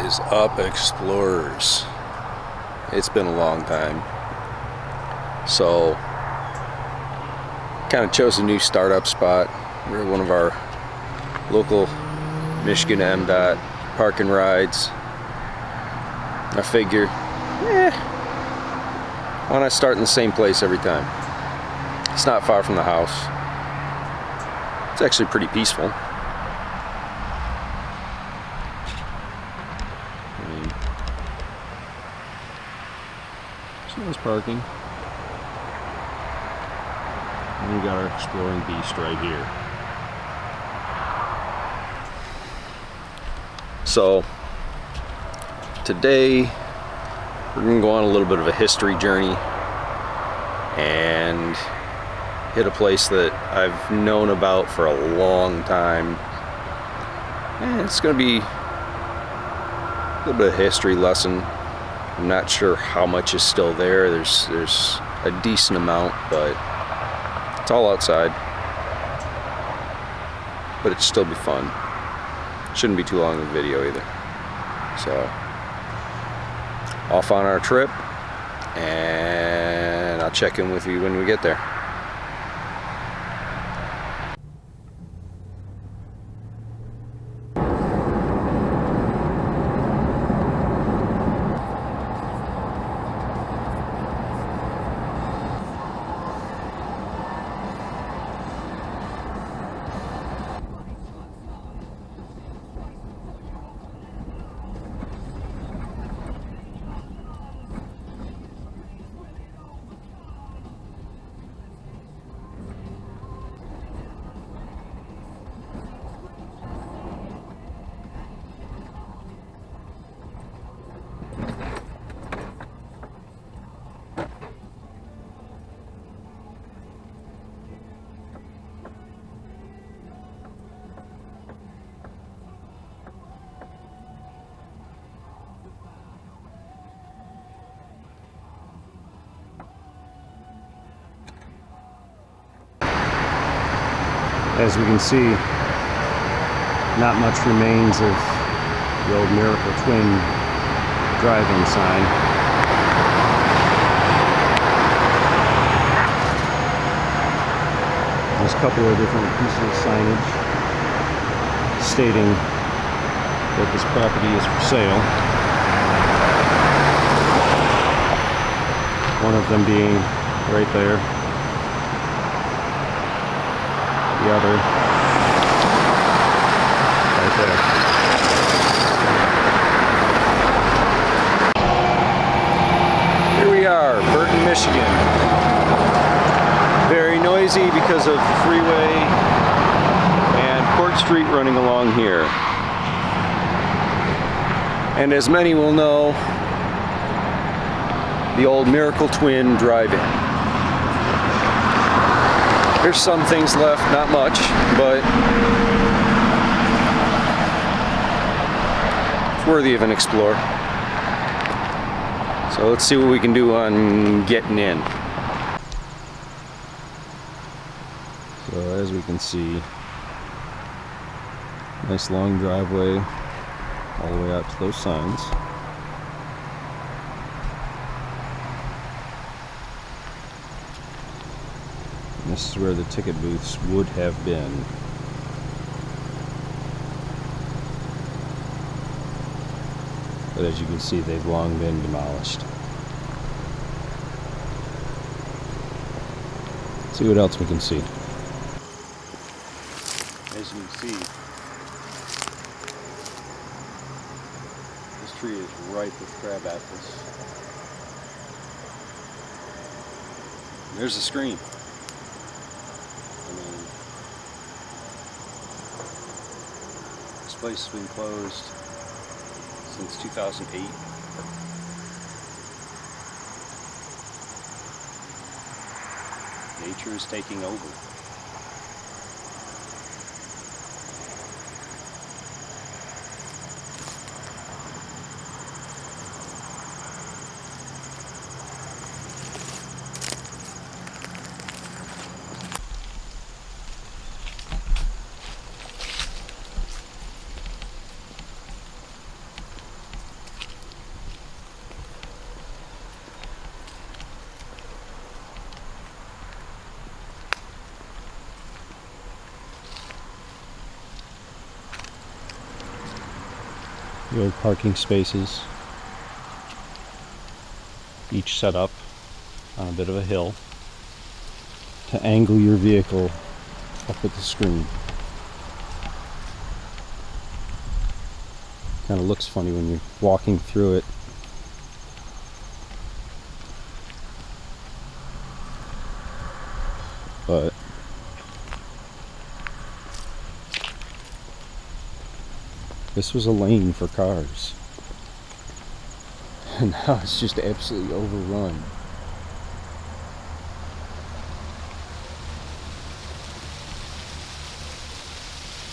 is up, explorers? It's been a long time, so kind of chose a new startup spot. We're at one of our local Michigan MDOT park and rides. I figure, why not start in the same place every time? It's not far from the house. It's actually pretty peaceful. Nice parking. And we got our exploring beast right here. So today we're going to go on a little bit of a history journey and hit a place that I've known about for a long time. And it's going to be a little bit of a history lesson. I'm not sure how much is still there. There's a decent amount, but it's all outside. But it'd still be fun. Shouldn't be too long of a video either. So, off on our trip, and I'll check in with you when we get there. As we can see, not much remains of the old Miracle Twin drive-in sign. There's a couple of different pieces of signage stating that this property is for sale. One of them being right there. The other right there. Here we are, Burton, Michigan. Very noisy because of the freeway and Court Street running along here. And as many will know, the old Miracle Twin drive-in. There's some things left, not much, but it's worthy of an explore. So let's see what we can do on getting in. So as we can see, nice long driveway all the way out to those signs. This is where the ticket booths would have been. But as you can see, they've long been demolished. Let's see what else we can see. As you can see, this tree is ripe with crab apples. There's the screen. This place has been closed since 2008. Nature is taking over. The old parking spaces, each set up on a bit of a hill to angle your vehicle up at the screen. Kind of looks funny when you're walking through it. But this was a lane for cars. And now it's just absolutely overrun.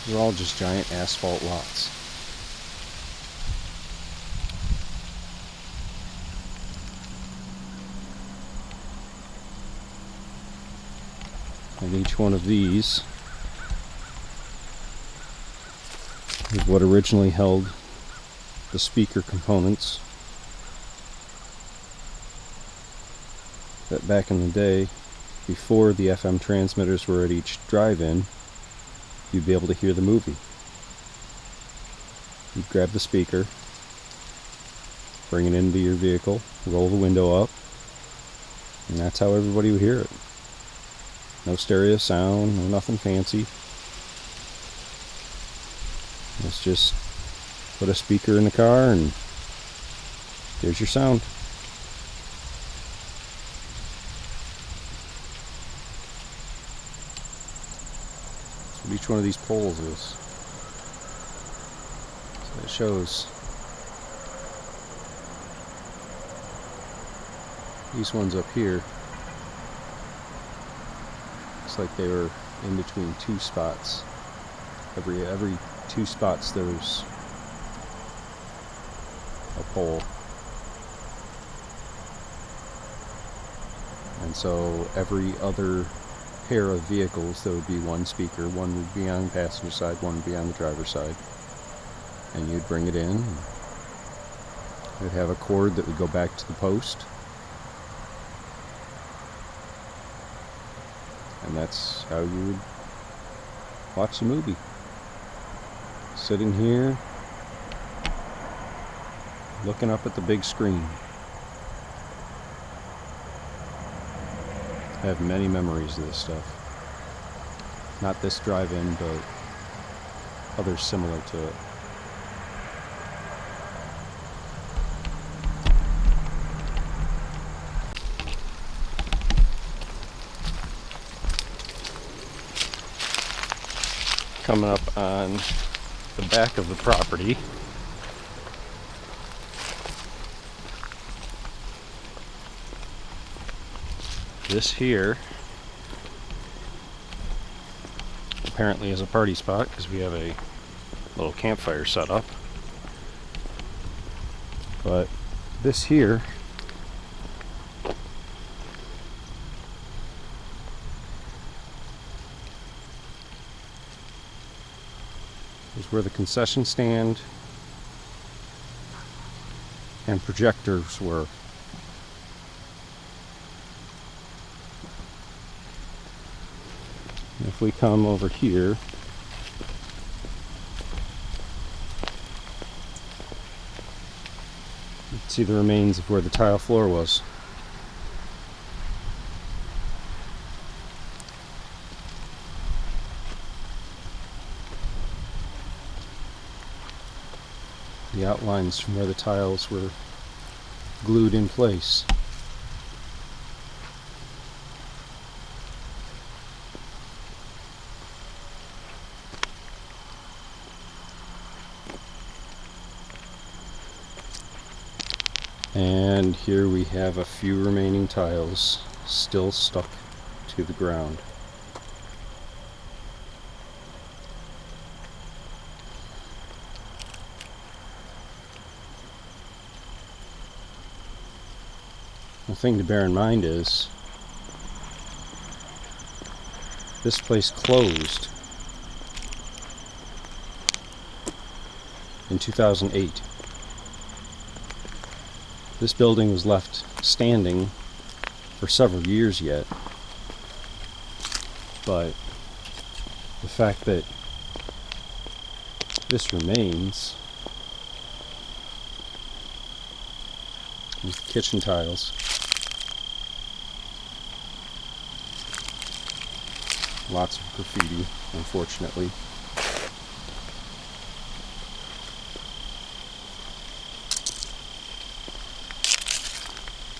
They're all just giant asphalt lots. And each one of these is what originally held the speaker components that back in the day, before the FM transmitters were at each drive-in, you'd be able to hear the movie. You'd grab the speaker, bring it into your vehicle, roll the window up, and that's how everybody would hear it. No stereo sound, no nothing fancy. Let's just put a speaker in the car and there's your sound. That's what each one of these poles is. So it shows these ones up here. Looks like they were in between two spots. Every 2 spots there's a pole. And so every other pair of vehicles there would be one speaker. One would be on the passenger side, one would be on the driver's side. And you'd bring it in. It would have a cord that would go back to the post. And that's how you would watch the movie. Sitting here, looking up at the big screen. I have many memories of this stuff. Not this drive-in, but others similar to it. Coming up on the back of the property, this here apparently is a party spot because we have a little campfire set up. But this here is where the concession stand and projectors were. And if we come over here, you can see the remains of where the tile floor was. The outlines from where the tiles were glued in place. And here we have a few remaining tiles still stuck to the ground. The thing to bear in mind is this place closed in 2008. This building was left standing for several years yet, but the fact that this remains There's the kitchen tiles. Lots of graffiti, unfortunately.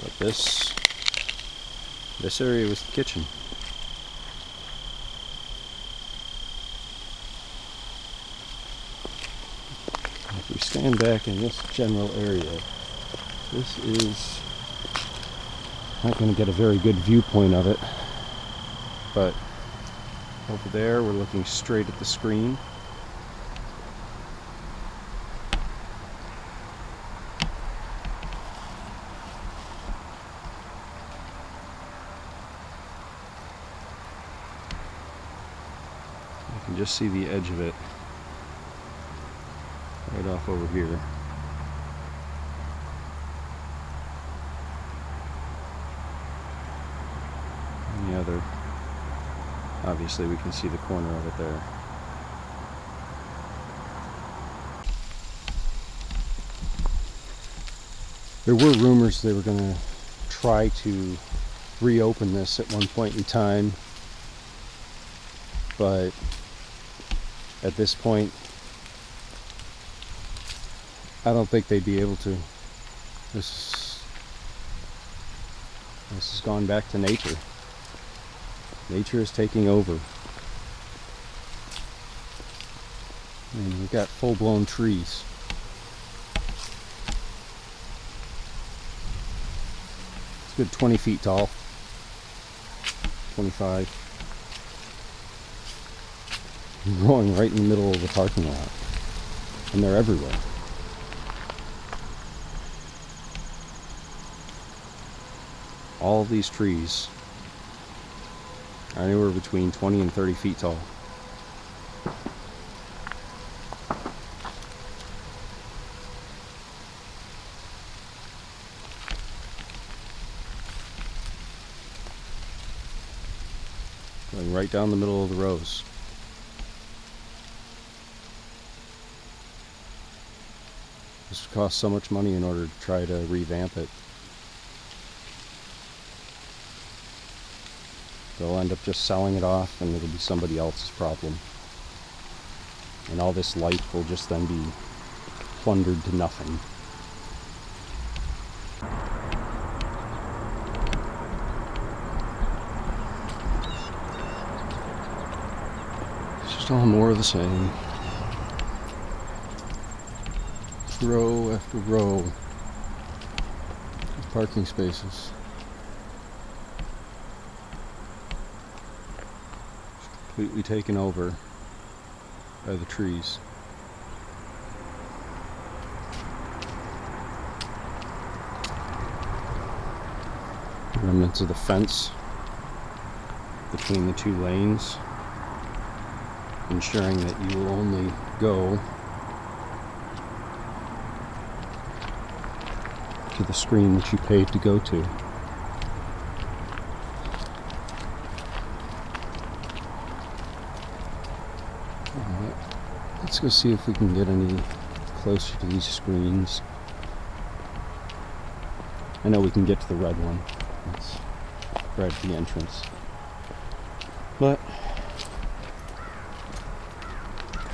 But this area was the kitchen. If we stand back in this general area, this is not going to get a very good viewpoint of it, but over there we're looking straight at the screen. You can just see the edge of it right off over here. And the other, obviously we can see the corner of it there. There were rumors they were going to try to reopen this at one point in time, but at this point I don't think they'd be able to. This has gone back to nature. Nature is taking over. And we've got full-blown trees. It's a good 20 feet tall. 25. Growing right in the middle of the parking lot. And they're everywhere. All of these trees are anywhere between 20 and 30 feet tall. Going right down the middle of the rows. This would cost so much money in order to try to revamp it. They'll end up just selling it off and it'll be somebody else's problem. And all this light will just then be plundered to nothing. It's just all more of the same. Row after row of parking spaces. Completely taken over by the trees. Remnants of the fence between the two lanes, ensuring that you will only go to the screen that you paid to go to. Let's go see if we can get any closer to these screens. I know we can get to the red one. It's right at the entrance. But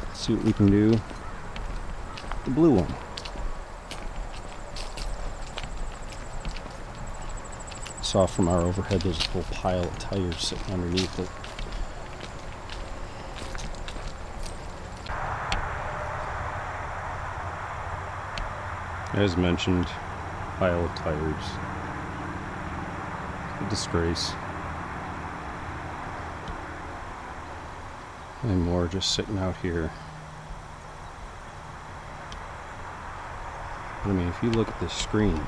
let's see what we can do. The blue one. Saw from our overhead there's a whole pile of tires sitting underneath it. As mentioned, pile of tires. A disgrace. And more just sitting out here. But I mean, if you look at this screen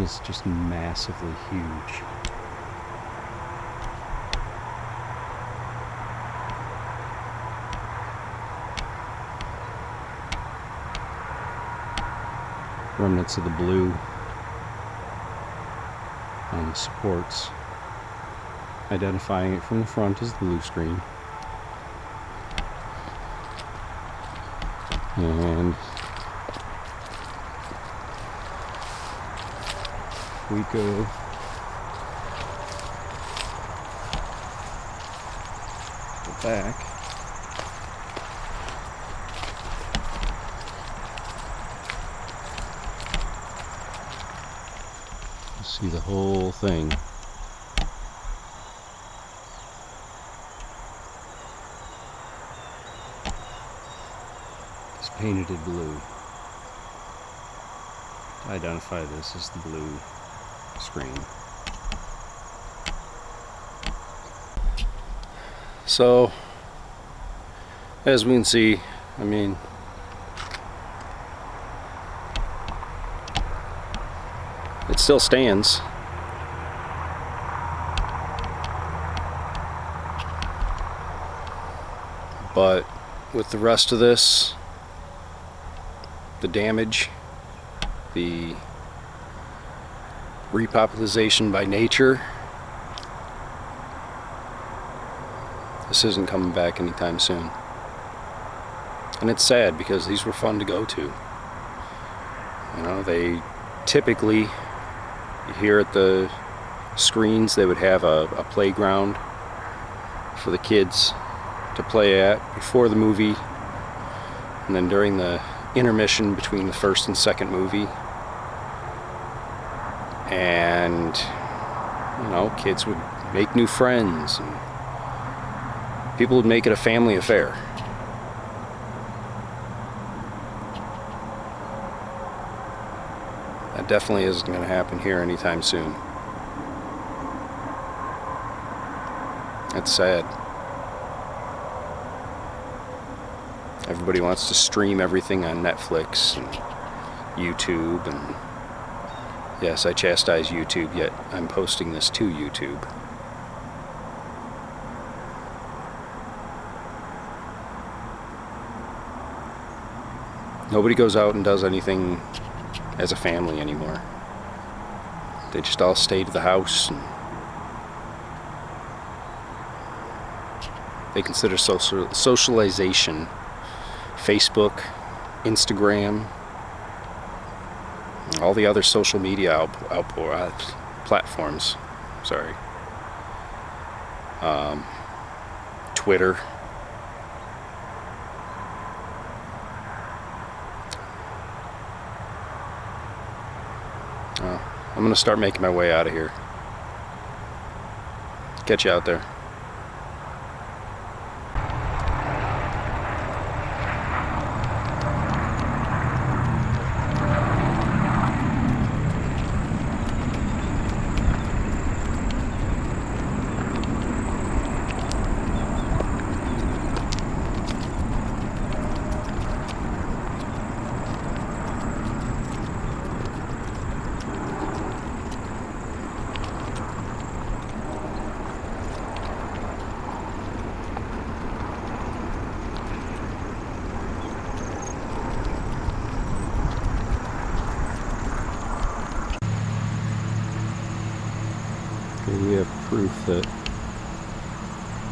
is just massively huge. Remnants of the blue on the supports, identifying it from the front as the blue screen. And we go back, you see the whole thing. It's painted in blue. To identify this as the blue screen. So, as we can see, I mean, it still stands. But with the rest of this, the damage, the repopulation by nature, this isn't coming back anytime soon. And it's sad because these were fun to go to. You know, they typically, here at the screens, they would have a playground for the kids to play at before the movie, and then during the intermission between the first and second movie. And, you know, kids would make new friends, and people would make it a family affair. That definitely isn't going to happen here anytime soon. That's sad. Everybody wants to stream everything on Netflix and YouTube, and yes, I chastise YouTube, yet I'm posting this to YouTube. Nobody goes out and does anything as a family anymore. They just all stay to the house, and they consider socialization Facebook, Instagram, all the other social media platforms. Sorry. Twitter. I'm gonna start making my way out of here. Catch you out there. We have proof that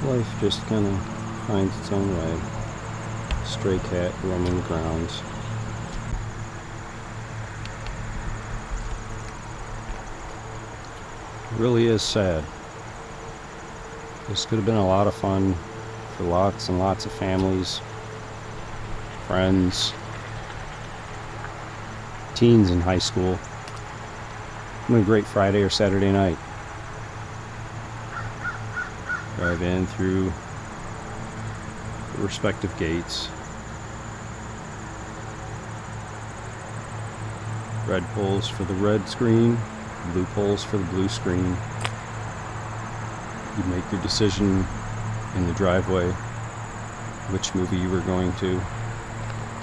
life just kind of finds its own way. Stray cat roaming the grounds. It really is sad. This could have been a lot of fun for lots and lots of families, friends, teens in high school. What a great Friday or Saturday night. Drive in through the respective gates. Red poles for the red screen, blue poles for the blue screen. You make your decision in the driveway which movie you were going to.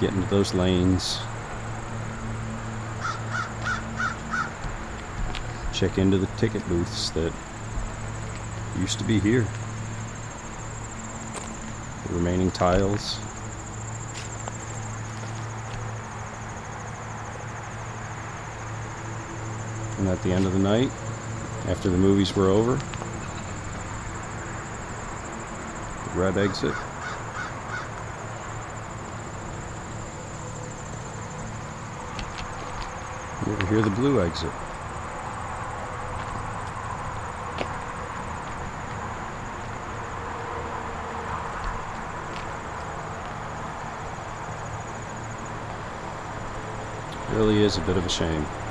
Get into those lanes. Check into the ticket booths that used to be here. The remaining tiles. And at the end of the night, after the movies were over, the red exit. And over here, the blue exit. Really is a bit of a shame.